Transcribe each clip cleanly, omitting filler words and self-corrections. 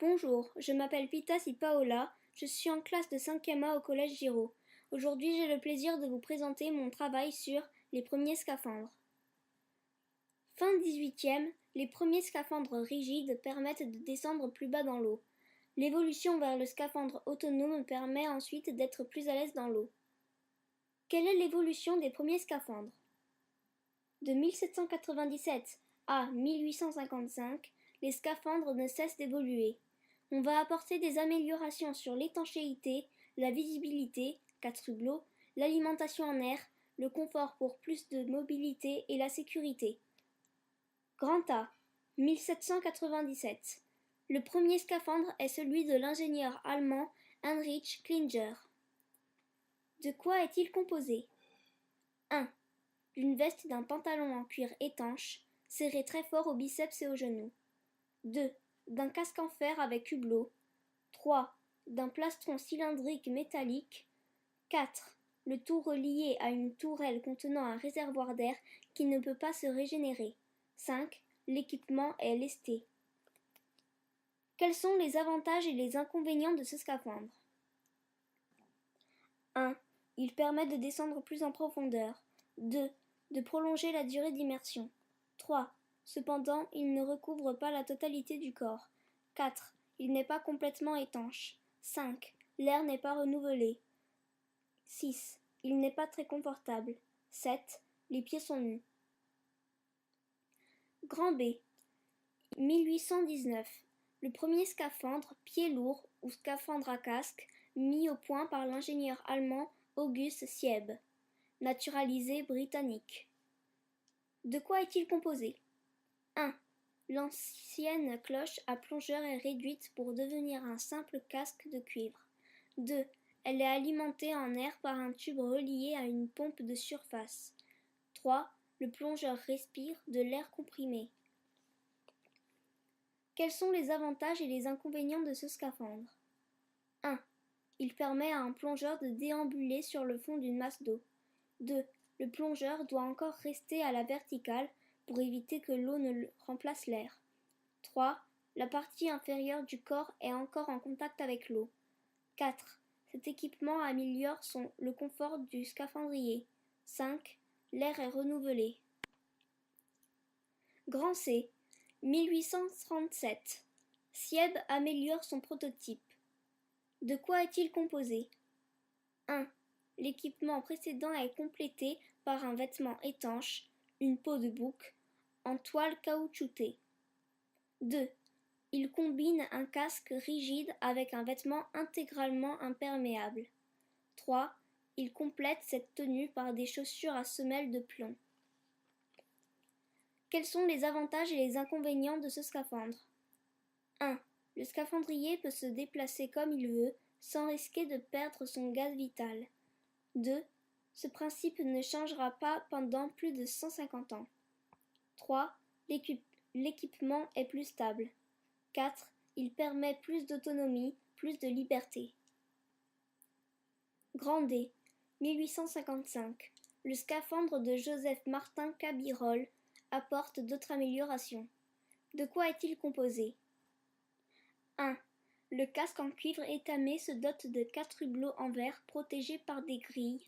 Bonjour, je m'appelle Pitas Paola, je suis en classe de 5e A au collège Giraud. Aujourd'hui, j'ai le plaisir de vous présenter mon travail sur les premiers scaphandres. Fin 18e, les premiers scaphandres rigides permettent de descendre plus bas dans l'eau. L'évolution vers le scaphandre autonome permet ensuite d'être plus à l'aise dans l'eau. Quelle est l'évolution des premiers scaphandres? De 1797 à 1855, les scaphandres ne cessent d'évoluer. On va apporter des améliorations sur l'étanchéité, la visibilité, 4 hublots, l'alimentation en air, le confort pour plus de mobilité et la sécurité. Grand A, 1797. Le premier scaphandre est celui de l'ingénieur allemand Heinrich Klinger. De quoi est-il composé? 1. D'une veste d'un pantalon en cuir étanche, serré très fort au biceps et aux genoux. 2. D'un casque en fer avec hublot. 3. D'un plastron cylindrique métallique. 4. Le tout relié à une tourelle contenant un réservoir d'air qui ne peut pas se régénérer. 5. L'équipement est lesté. Quels sont les avantages et les inconvénients de ce scaphandre? 1. Il permet de descendre plus en profondeur. 2. De prolonger la durée d'immersion. 3. Cependant, il ne recouvre pas la totalité du corps. 4. Il n'est pas complètement étanche. 5. L'air n'est pas renouvelé. 6. Il n'est pas très confortable. 7. Les pieds sont nus. Grand B. 1819. Le premier scaphandre pied lourd ou scaphandre à casque mis au point par l'ingénieur allemand August Sieb, naturalisé britannique. De quoi est-il composé? 1. L'ancienne cloche à plongeur est réduite pour devenir un simple casque de cuivre. 2. Elle est alimentée en air par un tube relié à une pompe de surface. 3. Le plongeur respire de l'air comprimé. Quels sont les avantages et les inconvénients de ce scaphandre? 1. Il permet à un plongeur de déambuler sur le fond d'une masse d'eau. 2. Le plongeur doit encore rester à la verticale pour éviter que l'eau ne remplace l'air. 3. La partie inférieure du corps est encore en contact avec l'eau. 4. Cet équipement améliore le confort du scaphandrier. 5. L'air est renouvelé. Grand C. 1837. Sieb améliore son prototype. De quoi est-il composé? 1. L'équipement précédent est complété par un vêtement étanche, une peau de bouc, en toile caoutchoutée. 2. Il combine un casque rigide avec un vêtement intégralement imperméable. 3. Il complète cette tenue par des chaussures à semelles de plomb. Quels sont les avantages et les inconvénients de ce scaphandre? 1. Le scaphandrier peut se déplacer comme il veut, sans risquer de perdre son gaz vital. 2. Ce principe ne changera pas pendant plus de 150 ans. 3. L'équipement est plus stable. 4. Il permet plus d'autonomie, plus de liberté. Grand D. 1855. Le scaphandre de Joseph Martin Cabirol apporte d'autres améliorations. De quoi est-il composé? 1. Le casque en cuivre étamé se dote de 4 hublots en verre protégés par des grilles.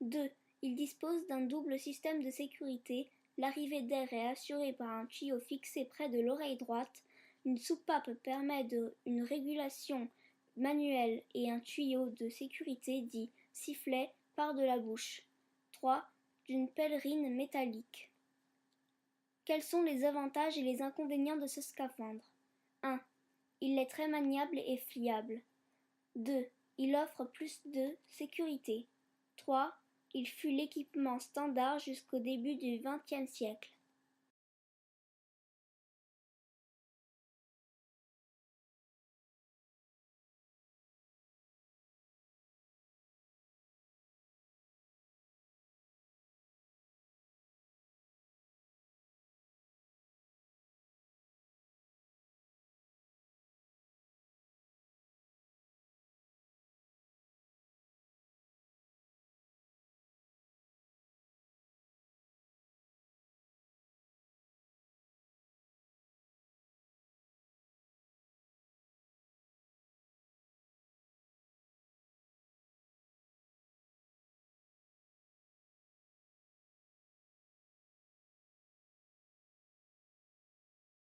2. Il dispose d'un double système de sécurité. L'arrivée d'air est assurée par un tuyau fixé près de l'oreille droite. Une soupape permet une régulation manuelle et un tuyau de sécurité dit sifflet part de la bouche. 3. D'une pèlerine métallique. Quels sont les avantages et les inconvénients de ce scaphandre? 1. Il est très maniable et pliable. 2. Il offre plus de sécurité. 3. Il fut l'équipement standard jusqu'au début du XXe siècle.